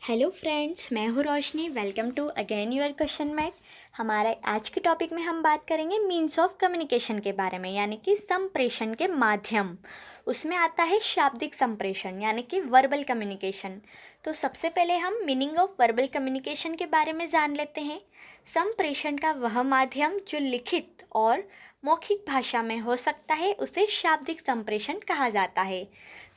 Hello friends, मैं हूँ Roshni. Welcome to again your question math. हमारा आज के टॉपिक में हम बात करेंगे मीन्स ऑफ कम्युनिकेशन के बारे में, यानी कि संप्रेषण के माध्यम। उसमें आता है शाब्दिक संप्रेषण यानी कि वर्बल कम्युनिकेशन। तो सबसे पहले हम मीनिंग ऑफ वर्बल कम्युनिकेशन के बारे में जान लेते हैं। संप्रेषण का वह माध्यम जो लिखित और मौखिक भाषा में हो सकता है उसे शाब्दिक संप्रेषण कहा जाता है।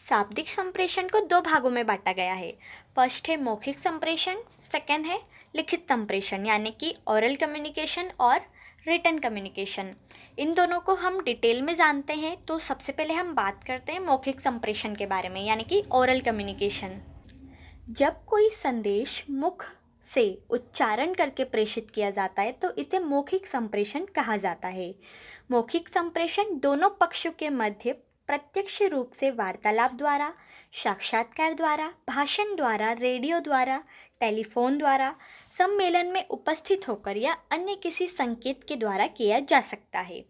शाब्दिक संप्रेषण को दो भागों में बांटा गया है। फर्स्ट है मौखिक संप्रेषण, सेकंड है लिखित संप्रेषण यानी कि ओरल कम्युनिकेशन और रिटन कम्युनिकेशन। इन दोनों को हम डिटेल में जानते हैं। तो सबसे पहले हम बात करते हैं मौखिक संप्रेषण के बारे में यानी कि ओरल कम्युनिकेशन। जब कोई संदेश मुख से उच्चारण करके प्रेषित किया जाता है तो इसे मौखिक संप्रेषण कहा जाता है। मौखिक संप्रेषण दोनों पक्षों के मध्य प्रत्यक्ष रूप से वार्तालाप द्वारा, साक्षात्कार द्वारा, भाषण द्वारा, रेडियो द्वारा, टेलीफोन द्वारा, सम्मेलन में उपस्थित होकर या अन्य किसी संकेत के द्वारा किया जा सकता है।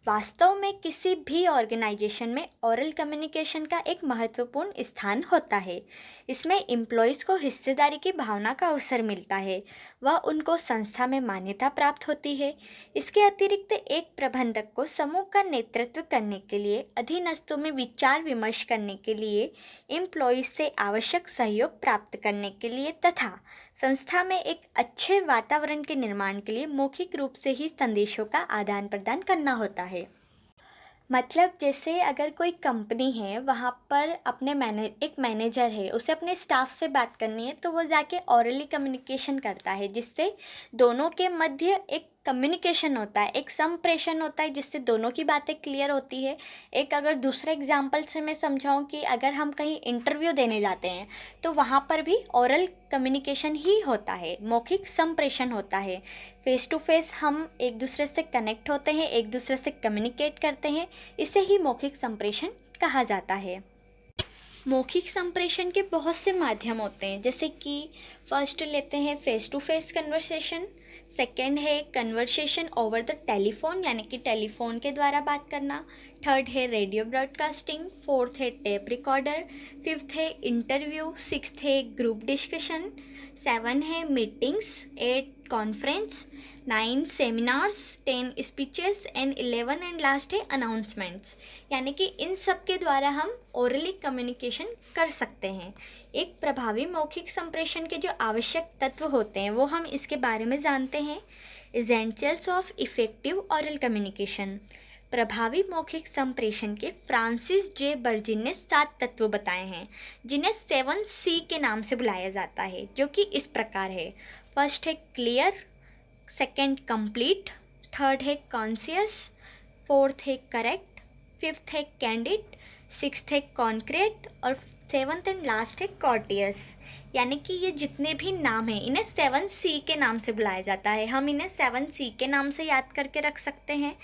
वास्तव में किसी भी ऑर्गेनाइजेशन में ओरल कम्युनिकेशन का एक महत्वपूर्ण स्थान होता है। इसमें एम्प्लॉयज़ को हिस्सेदारी की भावना का अवसर मिलता है, वह उनको संस्था में मान्यता प्राप्त होती है। इसके अतिरिक्त एक प्रबंधक को समूह का नेतृत्व करने के लिए, अधीनस्थों में विचार विमर्श करने के लिए, एम्प्लॉयज़ से आवश्यक सहयोग प्राप्त करने के लिए तथा संस्था में एक अच्छे वातावरण के निर्माण के लिए मौखिक रूप से ही संदेशों का आदान प्रदान करना होता है। मतलब जैसे अगर कोई कंपनी है, वहाँ पर एक मैनेजर है, उसे अपने स्टाफ से बात करनी है तो वो जाके ऑरली कम्युनिकेशन करता है, जिससे दोनों के मध्य एक कम्युनिकेशन होता है, एक संप्रेषण होता है, जिससे दोनों की बातें क्लियर होती है। एक अगर दूसरे एग्जाम्पल से मैं समझाऊँ कि अगर हम कहीं इंटरव्यू देने जाते हैं तो वहाँ पर भी ओरल कम्युनिकेशन ही होता है, मौखिक संप्रेषण होता है। फेस टू फेस हम एक दूसरे से कनेक्ट होते हैं, एक दूसरे से कम्युनिकेट करते हैं, इसे ही मौखिक संप्रेषण कहा जाता है। मौखिक संप्रेषण के बहुत से माध्यम होते हैं, जैसे कि फर्स्ट लेते हैं face to face conversation, second है कन्वर्सेशन ओवर द टेलीफोन यानी कि टेलीफोन के द्वारा बात करना, थर्ड है रेडियो ब्रॉडकास्टिंग, फोर्थ है टेप रिकॉर्डर, फिफ्थ है इंटरव्यू, सिक्स्थ है ग्रुप डिस्कशन, सेवन है meetings, eight conference, 9 seminars, 10 speeches and 11 and last है अनाउंसमेंट्स। यानी कि इन सब के द्वारा हम ओरली कम्युनिकेशन कर सकते हैं। एक प्रभावी मौखिक संप्रेषण के जो आवश्यक तत्व होते हैं वो हम इसके बारे में जानते हैं। Essentials of effective oral communication. प्रभावी मौखिक संप्रेषण के फ्रांसिस जे बर्जिन ने 7 तत्व बताए हैं, जिन्हें 7C के नाम से बुलाया जाता है, जो कि इस प्रकार है। फर्स्ट है क्लियर, सेकंड कंप्लीट, थर्ड है कॉन्शियस, फोर्थ है करेक्ट, फिफ्थ है कैंडिड, सिक्स्थ है कॉन्क्रीट और सेवन्थ एंड लास्ट है कॉर्टियस। यानी कि ये जितने भी नाम हैं इन्हें 7C के नाम से बुलाया जाता है। हम इन्हें 7C के नाम से याद करके रख सकते हैं।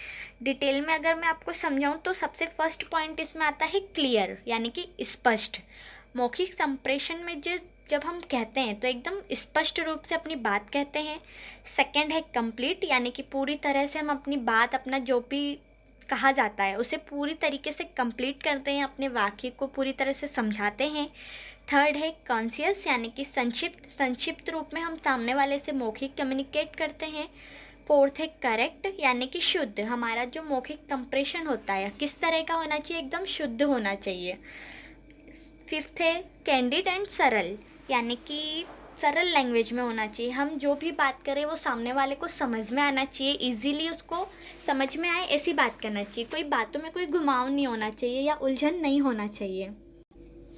डिटेल में अगर मैं आपको समझाऊं तो सबसे फर्स्ट पॉइंट इसमें आता है क्लियर यानी कि स्पष्ट। मौखिक संप्रेषण में जब हम कहते हैं तो एकदम स्पष्ट रूप से अपनी बात कहते हैं। सेकंड है कंप्लीट यानी कि पूरी तरह से हम अपनी बात, अपना जो भी कहा जाता है उसे पूरी तरीके से कंप्लीट करते हैं, अपने वाक्य को पूरी तरह से समझाते हैं। थर्ड है कॉन्शियस यानी कि संक्षिप्त रूप में हम सामने वाले से मौखिक कम्युनिकेट करते हैं। फोर्थ है करेक्ट यानी कि शुद्ध, हमारा जो मौखिक संप्रेषण होता है किस तरह का होना चाहिए, एकदम शुद्ध होना चाहिए। फिफ्थ है कैंडिड एंड सरल यानी कि सरल लैंग्वेज में होना चाहिए। हम जो भी बात करें वो सामने वाले को समझ में आना चाहिए, इजीली उसको समझ में आए ऐसी बात करना चाहिए। कोई बातों में कोई घुमाव नहीं होना चाहिए या उलझन नहीं होना चाहिए।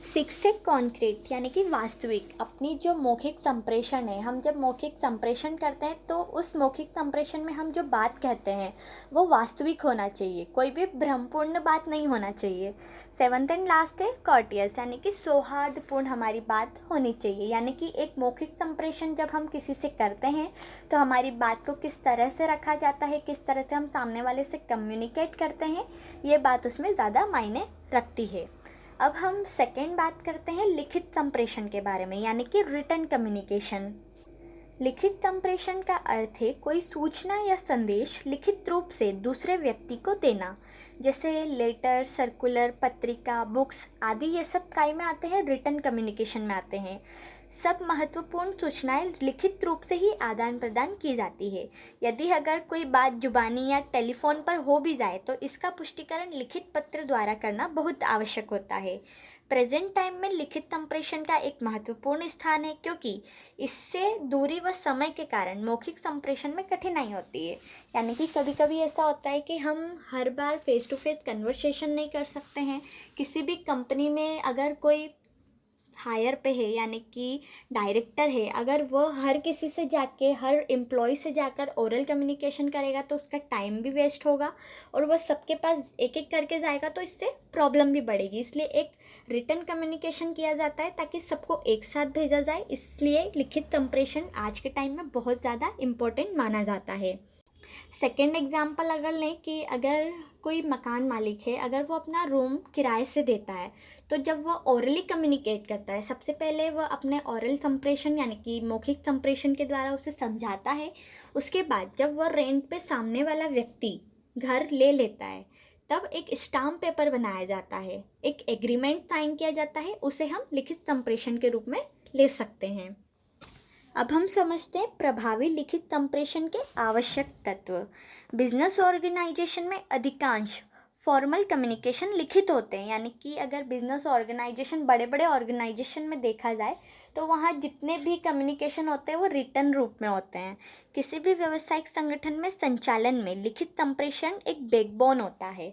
सिक्स्थ है कॉन्क्रीट यानी कि वास्तविक। अपनी जो मौखिक संप्रेषण है, हम जब मौखिक संप्रेषण करते हैं तो उस मौखिक संप्रेषण में हम जो बात कहते हैं वो वास्तविक होना चाहिए, कोई भी भ्रमपूर्ण बात नहीं होना चाहिए। सेवन्थ एंड लास्ट है कॉर्टियस यानी कि सौहार्दपूर्ण हमारी बात होनी चाहिए। यानी कि एक मौखिक संप्रेषण जब हम किसी से करते हैं तो हमारी बात को किस तरह से रखा जाता है, किस तरह से हम सामने वाले से कम्युनिकेट करते हैं, ये बात उसमें ज़्यादा मायने रखती है। अब हम सेकेंड बात करते हैं लिखित संप्रेषण के बारे में यानी कि रिटन कम्युनिकेशन। लिखित संप्रेषण का अर्थ है कोई सूचना या संदेश लिखित रूप से दूसरे व्यक्ति को देना, जैसे लेटर, सर्कुलर, पत्रिका, बुक्स आदि ये सब काय में आते हैं, रिटन कम्युनिकेशन में आते हैं। सब महत्वपूर्ण सूचनाएं लिखित रूप से ही आदान प्रदान की जाती है। यदि अगर कोई बात जुबानी या टेलीफोन पर हो भी जाए तो इसका पुष्टिकरण लिखित पत्र द्वारा करना बहुत आवश्यक होता है। प्रेजेंट टाइम में लिखित संप्रेषण का एक महत्वपूर्ण स्थान है, क्योंकि इससे दूरी व समय के कारण मौखिक संप्रेषण में कठिनाई होती है। यानी कि कभी कभी ऐसा होता है कि हम हर बार फेस टू फेस कन्वर्सेशन नहीं कर सकते हैं। किसी भी कंपनी में अगर कोई हायर पे है, यानी कि डायरेक्टर है, अगर वो हर किसी से जाके, हर एम्प्लॉय से जाकर ओरल कम्युनिकेशन करेगा तो उसका टाइम भी वेस्ट होगा और वो सबके पास एक एक करके जाएगा तो इससे प्रॉब्लम भी बढ़ेगी। इसलिए एक रिटन कम्युनिकेशन किया जाता है ताकि सबको एक साथ भेजा जाए। इसलिए लिखित संप्रेषण आज के टाइम में बहुत ज़्यादा इम्पोर्टेंट माना जाता है। सेकेंड एग्जाम्पल अगर लें कि अगर कोई मकान मालिक है, अगर वो अपना रूम किराए से देता है तो जब वह ओरली कम्युनिकेट करता है, सबसे पहले वह अपने ओरल संप्रेषण यानी कि मौखिक संप्रेषण के द्वारा उसे समझाता है। उसके बाद जब वह रेंट पे सामने वाला व्यक्ति घर ले लेता है तब एक स्टाम्प पेपर बनाया जाता है, एक एग्रीमेंट साइन किया जाता है, उसे हम लिखित संप्रेषण के रूप में ले सकते हैं। अब हम समझते हैं प्रभावी लिखित संप्रेषण के आवश्यक तत्व। बिजनेस ऑर्गेनाइजेशन में अधिकांश फॉर्मल कम्युनिकेशन लिखित होते हैं, यानी कि अगर बिजनेस ऑर्गेनाइजेशन, बड़े बड़े ऑर्गेनाइजेशन में देखा जाए तो वहाँ जितने भी कम्युनिकेशन होते हैं वो रिटन रूप में होते हैं। किसी भी व्यावसायिक संगठन में संचालन में लिखित संप्रेषण एक बैकबोन होता है।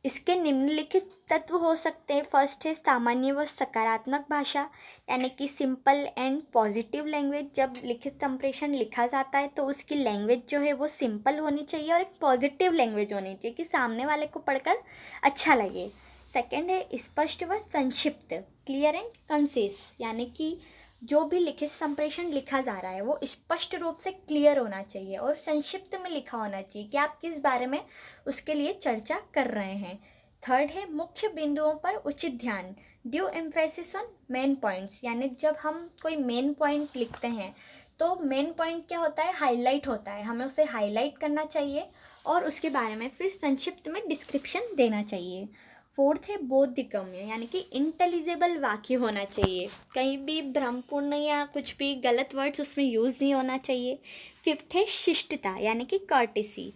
इसके निम्नलिखित तत्व हो सकते हैं। फर्स्ट है सामान्य व सकारात्मक भाषा, यानी कि सिंपल एंड पॉजिटिव लैंग्वेज। जब लिखित संप्रेषण लिखा जाता है तो उसकी लैंग्वेज जो है वो सिंपल होनी चाहिए और एक पॉजिटिव लैंग्वेज होनी चाहिए कि सामने वाले को पढ़कर अच्छा लगे। सेकंड है स्पष्ट व संक्षिप्त, क्लियर एंड कंसिस, यानी कि जो भी लिखित संप्रेषण लिखा जा रहा है वो स्पष्ट रूप से क्लियर होना चाहिए और संक्षिप्त में लिखा होना चाहिए कि आप किस बारे में उसके लिए चर्चा कर रहे हैं। थर्ड है मुख्य बिंदुओं पर उचित ध्यान, due emphasis on main points, यानी जब हम कोई मेन पॉइंट लिखते हैं तो मेन पॉइंट क्या होता है, हाईलाइट होता है, हमें उसे हाईलाइट करना चाहिए और उसके बारे में फिर संक्षिप्त में डिस्क्रिप्शन देना चाहिए। फोर्थ है बोधगम्य, यानी कि इंटेलिजिबल वाक्य होना चाहिए, कहीं भी भ्रमपूर्ण या कुछ भी गलत वर्ड्स उसमें यूज़ नहीं होना चाहिए। फिफ्थ है शिष्टता, यानी कि कर्टेसी।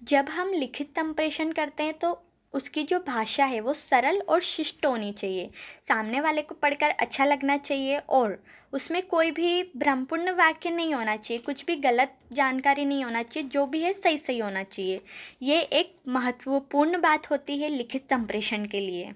जब हम लिखित संप्रेषण करते हैं तो उसकी जो भाषा है वो सरल और शिष्ट होनी चाहिए, सामने वाले को पढ़कर अच्छा लगना चाहिए और उसमें कोई भी भ्रमपूर्ण वाक्य नहीं होना चाहिए, कुछ भी गलत जानकारी नहीं होना चाहिए, जो भी है सही सही होना चाहिए। ये एक महत्वपूर्ण बात होती है लिखित संप्रेषण के लिए।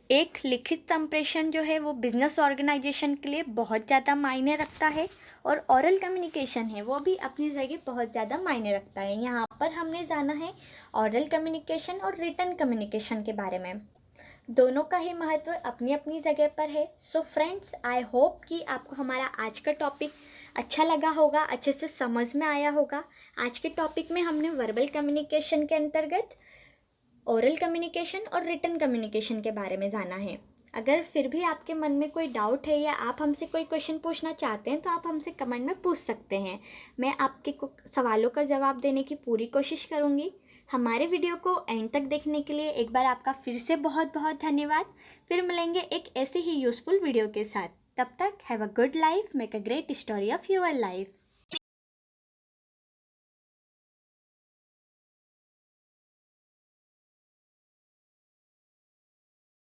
एक लिखित संप्रेषण जो है वो बिजनेस ऑर्गेनाइजेशन के लिए बहुत ज़्यादा मायने रखता है और ओरल कम्युनिकेशन है वो भी अपनी जगह बहुत ज़्यादा मायने रखता है। यहाँ पर हमने जाना है ओरल कम्युनिकेशन और रिटन कम्युनिकेशन के बारे में। दोनों का ही महत्व अपनी अपनी जगह पर है। सो फ्रेंड्स, आई होप कि आपको हमारा आज का टॉपिक अच्छा लगा होगा, अच्छे से समझ में आया होगा। आज के टॉपिक में हमने वर्बल कम्युनिकेशन के अंतर्गत ओरल कम्युनिकेशन और रिटन कम्युनिकेशन के बारे में जाना है। अगर फिर भी आपके मन में कोई डाउट है या आप हमसे कोई क्वेश्चन पूछना चाहते हैं तो आप हमसे कमेंट में पूछ सकते हैं। मैं आपके सवालों का जवाब देने की पूरी कोशिश करूँगी। हमारे वीडियो को एंड तक देखने के लिए एक बार आपका फिर से बहुत बहुत धन्यवाद। फिर मिलेंगे एक ऐसे ही यूज़फुल वीडियो के साथ। तब तक have a good life, make a great story of your life.